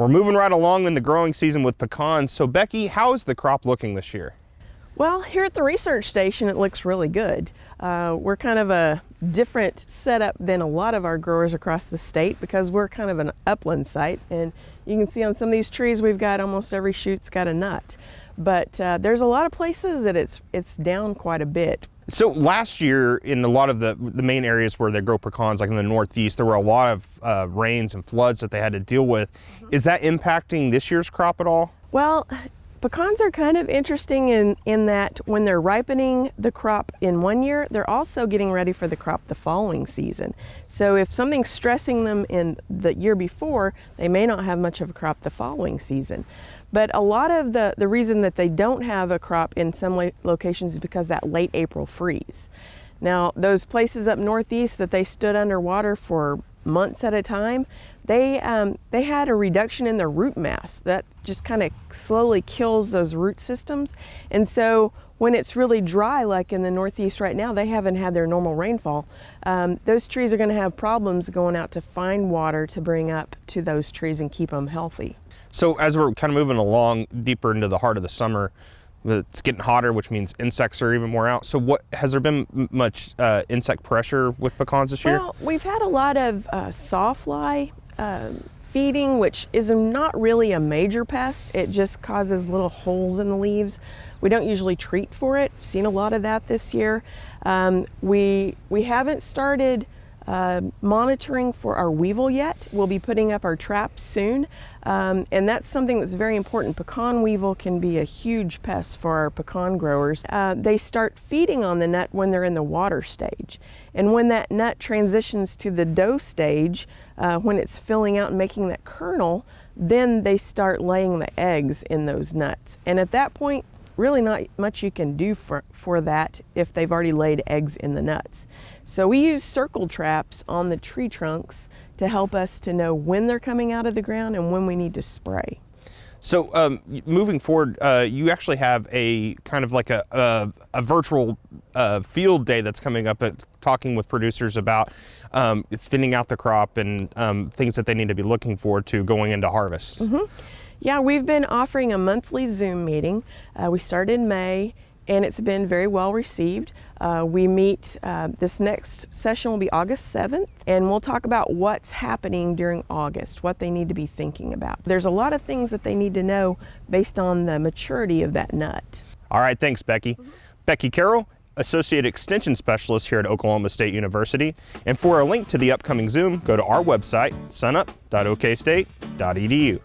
We're moving right along in the growing season with pecans. So Becky, how is the crop looking this year? Well, here at the research station, it looks really good. We're kind of a different setup than a lot of our growers across the state because we're kind of an upland site. And you can see on some of these trees, we've got almost every shoot's got a nut. But there's a lot of places that it's down quite a bit. So last year, in a lot of the main areas where they grow pecans, like in the Northeast, there were a lot of rains and floods that they had to deal with. Is that impacting this year's crop at all? Well, pecans are kind of interesting in that when they're ripening the crop in one year, they're also getting ready for the crop the following season. So if something's stressing them in the year before, they may not have much of a crop the following season. But a lot of the reason that they don't have a crop in some locations is because that late April freeze. Now, those places up northeast that they stood underwater for months at a time, they had a reduction in their root mass that just kind of slowly kills those root systems. And so when it's really dry, like in the Northeast right now, they haven't had their normal rainfall. Those trees are going to have problems going out to find water to bring up to those trees and keep them healthy. So as we're kind of moving along deeper into the heart of the summer, it's getting hotter, which means insects are even more out. So what has there been much insect pressure with pecans this year? Well, we've had a lot of sawfly feeding, which is not really a major pest. It just causes little holes in the leaves. We don't usually treat for it. Seen a lot of that this year. We haven't started monitoring for our weevil yet. We'll be putting up our traps soon, and that's something that's very important. Pecan weevil can be a huge pest for our pecan growers. They start feeding on the nut when they're in the water stage, and when that nut transitions to the dough stage, when it's filling out and making that kernel, then they start laying the eggs in those nuts. And at that point, really not much you can do for that if they've already laid eggs in the nuts. So we use circle traps on the tree trunks to help us to know when they're coming out of the ground and when we need to spray. So moving forward, you actually have a kind of like a virtual field day that's coming up, at talking with producers about thinning out the crop and things that they need to be looking forward to going into harvest. Mm-hmm. Yeah, we've been offering a monthly Zoom meeting. We started in May, and it's been very well received. We meet, this next session will be August 7th, and we'll talk about what's happening during August, what they need to be thinking about. There's a lot of things that they need to know based on the maturity of that nut. All right, thanks, Becky. Becky Carroll, Associate Extension Specialist here at Oklahoma State University. And for a link to the upcoming Zoom, go to our website, sunup.okstate.edu.